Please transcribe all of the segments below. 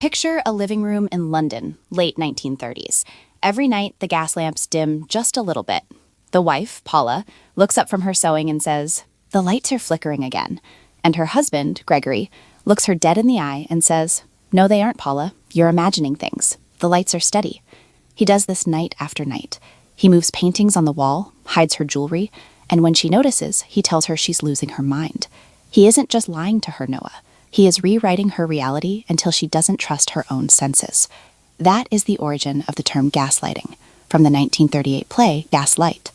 Picture a living room in London, late 1930s. Every night, the gas lamps dim just a little bit. The wife, Paula, looks up from her sewing and says, "The lights are flickering again." And her husband, Gregory, looks her dead in the eye and says, "No, they aren't, Paula. You're imagining things. The lights are steady." He does this night after night. He moves paintings on the wall, hides her jewelry, and when she notices, he tells her she's losing her mind. He isn't just lying to her, Noah. He is rewriting her reality until she doesn't trust her own senses. That is the origin of the term gaslighting, from the 1938 play Gaslight.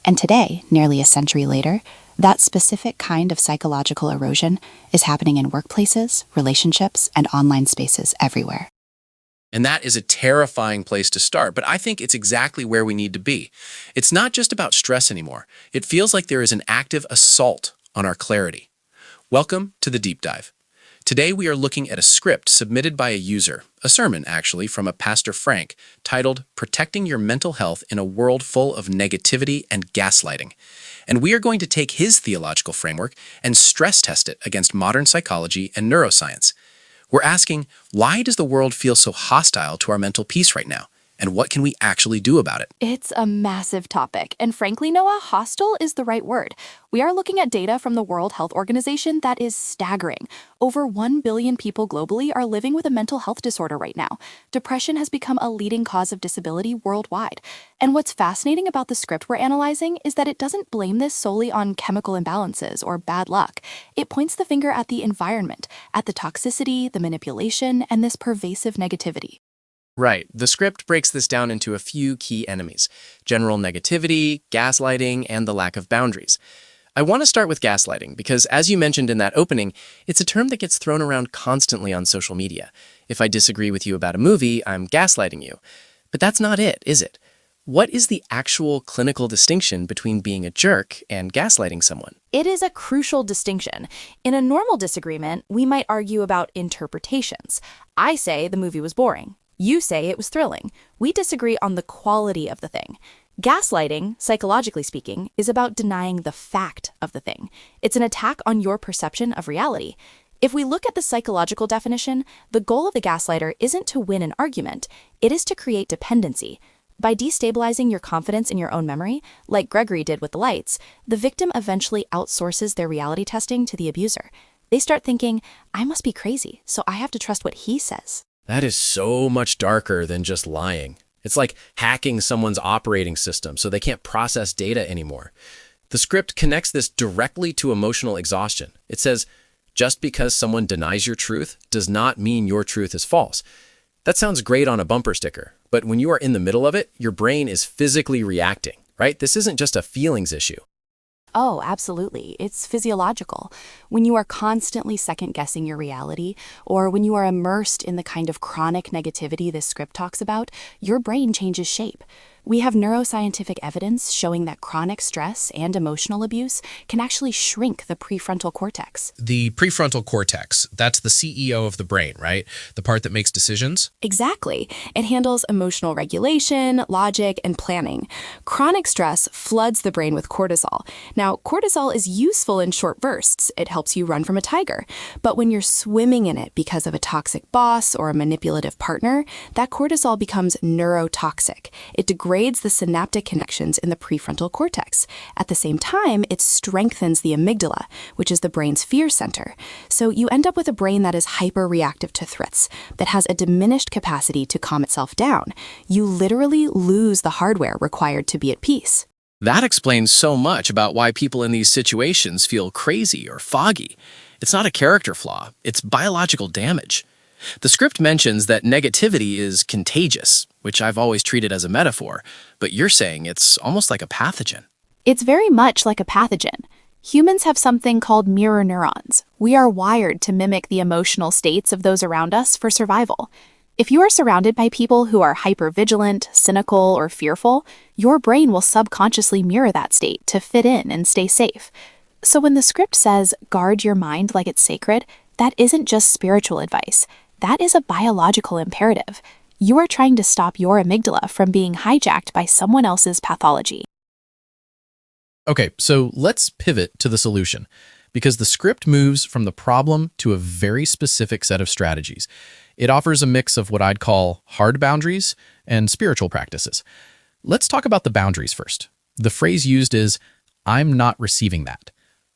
And today, nearly a century later, that specific kind of psychological erosion is happening in workplaces, relationships, and online spaces everywhere. And that is a terrifying place to start, but I think it's exactly where we need to be. It's not just about stress anymore. It feels like there is an active assault on our clarity. Welcome to the Deep Dive. Today we are looking at a script submitted by a user, a sermon actually, from a Pastor Frank, titled Protecting Your Mental Health in a World Full of Negativity and Gaslighting. And we are going to take his theological framework and stress test it against modern psychology and neuroscience. We're asking, why does the world feel so hostile to our mental peace right now? And what can we actually do about it? It's a massive topic, and frankly, Noah, hostile is the right word. We are looking at data from the World Health Organization that is staggering. Over 1 billion people globally are living with a mental health disorder right now. Depression has become a leading cause of disability worldwide. And what's fascinating about the script we're analyzing is that it doesn't blame this solely on chemical imbalances or bad luck. It points the finger at the environment, at the toxicity, the manipulation, and this pervasive negativity. Right. The script breaks this down into a few key enemies: general negativity, gaslighting, and the lack of boundaries. I want to start with gaslighting because, as you mentioned in that opening, it's a term that gets thrown around constantly on social media. If I disagree with you about a movie, I'm gaslighting you. But that's not it, is it? What is the actual clinical distinction between being a jerk and gaslighting someone? It is a crucial distinction. In a normal disagreement, we might argue about interpretations. I say the movie was boring. You say it was thrilling. We disagree on the quality of the thing. Gaslighting, psychologically speaking, is about denying the fact of the thing. It's an attack on your perception of reality. If we look at the psychological definition, the goal of the gaslighter isn't to win an argument. It is to create dependency. By destabilizing your confidence in your own memory, like Gregory did with the lights, the victim eventually outsources their reality testing to the abuser. They start thinking, "I must be crazy, so I have to trust what he says." That is so much darker than just lying. It's like hacking someone's operating system so they can't process data anymore. The script connects this directly to emotional exhaustion. It says, just because someone denies your truth does not mean your truth is false. That sounds great on a bumper sticker, but when you are in the middle of it, your brain is physically reacting, right? This isn't just a feelings issue. Oh, absolutely. It's physiological. When you are constantly second-guessing your reality, or when you are immersed in the kind of chronic negativity this script talks about, your brain changes shape. We have neuroscientific evidence showing that chronic stress and emotional abuse can actually shrink the prefrontal cortex. The prefrontal cortex, that's the CEO of the brain, right? The part that makes decisions? Exactly. It handles emotional regulation, logic, and planning. Chronic stress floods the brain with cortisol. Now, cortisol is useful in short bursts. It helps you run from a tiger. But when you're swimming in it because of a toxic boss or a manipulative partner, that cortisol becomes neurotoxic. It degrades the synaptic connections in the prefrontal cortex. At the same time, it strengthens the amygdala, which is the brain's fear center. So you end up with a brain that is hyper-reactive to threats, that has a diminished capacity to calm itself down. You literally lose the hardware required to be at peace. That explains so much about why people in these situations feel crazy or foggy. It's not a character flaw, it's biological damage. The script mentions that negativity is contagious, which I've always treated as a metaphor, but you're saying it's almost like a pathogen. It's very much like a pathogen. Humans have something called mirror neurons. We are wired to mimic the emotional states of those around us for survival. If you are surrounded by people who are hypervigilant, cynical, or fearful, your brain will subconsciously mirror that state to fit in and stay safe. So when the script says, guard your mind like it's sacred, that isn't just spiritual advice. That is a biological imperative. You are trying to stop your amygdala from being hijacked by someone else's pathology. Okay, so let's pivot to the solution. because the script moves from the problem to a very specific set of strategies. It offers a mix of what I'd call hard boundaries and spiritual practices. Let's talk about the boundaries first. The phrase used is, "I'm not receiving that."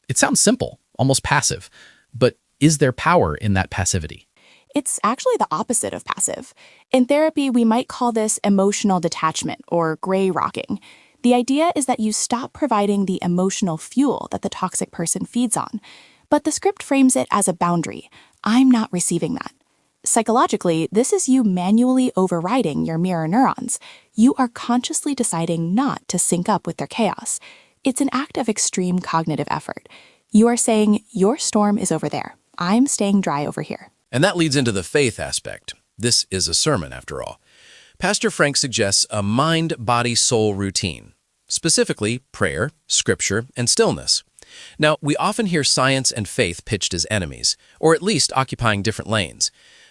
It sounds simple, almost passive, but is there power in that passivity? It's actually the opposite of passive. In therapy, we might call this emotional detachment or gray rocking. The idea is that you stop providing the emotional fuel that the toxic person feeds on. But the script frames it as a boundary. I'm not receiving that. Psychologically, this is you manually overriding your mirror neurons. You are consciously deciding not to sync up with their chaos. It's an act of extreme cognitive effort. You are saying, your storm is over there. I'm staying dry over here. And that leads into the faith aspect. This is a sermon, after all. Pastor Frank suggests a mind-body-soul routine, specifically prayer, scripture, and stillness. Now, we often hear science and faith pitched as enemies, or at least occupying different lanes.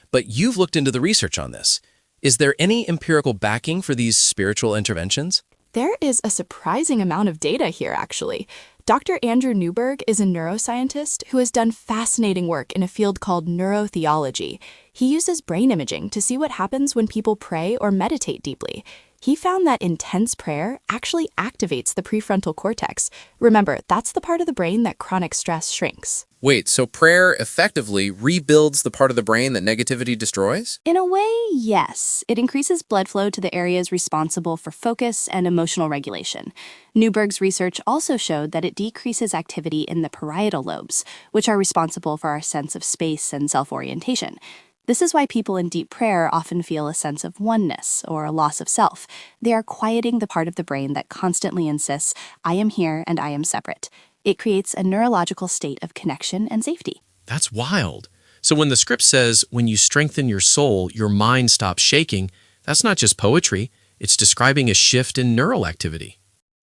But you've looked into the research on this. Is there any empirical backing for these spiritual interventions? There is a surprising amount of data here, actually. Dr. Andrew Newberg is a neuroscientist who has done fascinating work in a field called neurotheology. He uses brain imaging to see what happens when people pray or meditate deeply. He found that intense prayer actually activates the prefrontal cortex. Remember, that's the part of the brain that chronic stress shrinks. Wait, so prayer effectively rebuilds the part of the brain that negativity destroys? In a way, yes. It increases blood flow to the areas responsible for focus and emotional regulation. Newberg's research also showed that it decreases activity in the parietal lobes, which are responsible for our sense of space and self-orientation. This is why people in deep prayer often feel a sense of oneness or a loss of self. They are quieting the part of the brain that constantly insists, I am here and I am separate. It creates a neurological state of connection and safety. That's wild. So when the script says, when you strengthen your soul, your mind stops shaking, that's not just poetry. It's describing a shift in neural activity.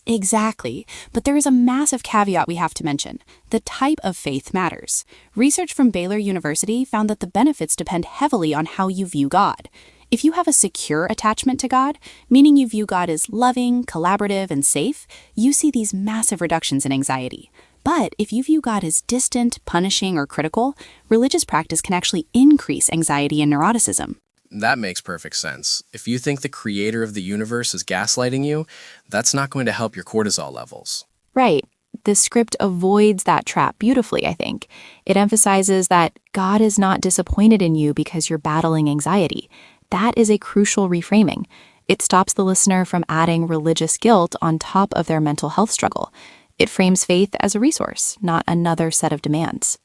Exactly. But there is a massive caveat we have to mention. The type of faith matters. Research from Baylor University found that the benefits depend heavily on how you view God. If you have a secure attachment to God, meaning you view God as loving, collaborative, and safe, you see these massive reductions in anxiety. But if you view God as distant, punishing, or critical, religious practice can actually increase anxiety and neuroticism. That makes perfect sense. If you think the creator of the universe is gaslighting you, that's not going to help your cortisol levels. Right. The script avoids that trap beautifully, I think. It emphasizes that God is not disappointed in you because you're battling anxiety. That is a crucial reframing. It stops the listener from adding religious guilt on top of their mental health struggle. It frames faith as a resource, not another set of demands.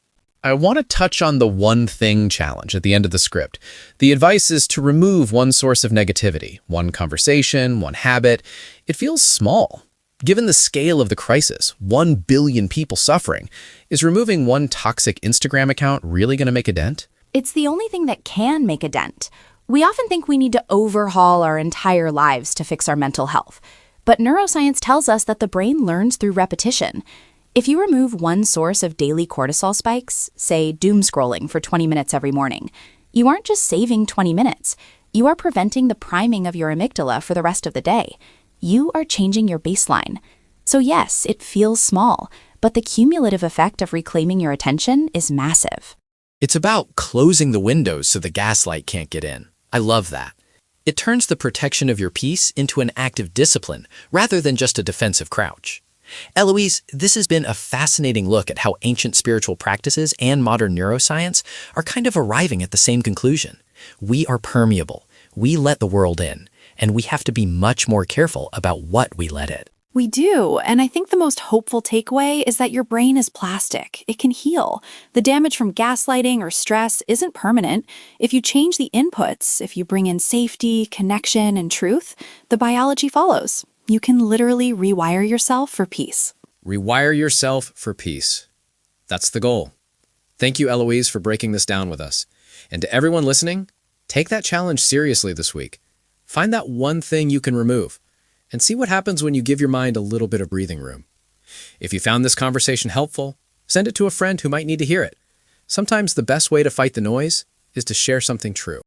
I want to touch on the one thing challenge at the end of the script. The advice is to remove one source of negativity, one conversation, one habit. It feels small. Given the scale of the crisis, 1 billion people suffering, is removing one toxic Instagram account really going to make a dent? It's the only thing that can make a dent. We often think we need to overhaul our entire lives to fix our mental health. But neuroscience tells us that the brain learns through repetition. If you remove one source of daily cortisol spikes, say doom scrolling for 20 minutes every morning, you aren't just saving 20 minutes. You are preventing the priming of your amygdala for the rest of the day. You are changing your baseline. So yes, it feels small, but the cumulative effect of reclaiming your attention is massive. It's about closing the windows so the gaslight can't get in. I love that. It turns the protection of your peace into an active discipline rather than just a defensive crouch. Eloise, this has been a fascinating look at how ancient spiritual practices and modern neuroscience are kind of arriving at the same conclusion. We are permeable. We let the world in, and we have to be much more careful about what we let in. We do, and I think the most hopeful takeaway is that your brain is plastic. It can heal. The damage from gaslighting or stress isn't permanent. If you change the inputs, if you bring in safety, connection, and truth, the biology follows. You can literally rewire yourself for peace. Rewire yourself for peace. That's the goal. Thank you, Eloise, for breaking this down with us. And to everyone listening, take that challenge seriously this week. Find that one thing you can remove and see what happens when you give your mind a little bit of breathing room. If you found this conversation helpful, send it to a friend who might need to hear it. Sometimes the best way to fight the noise is to share something true.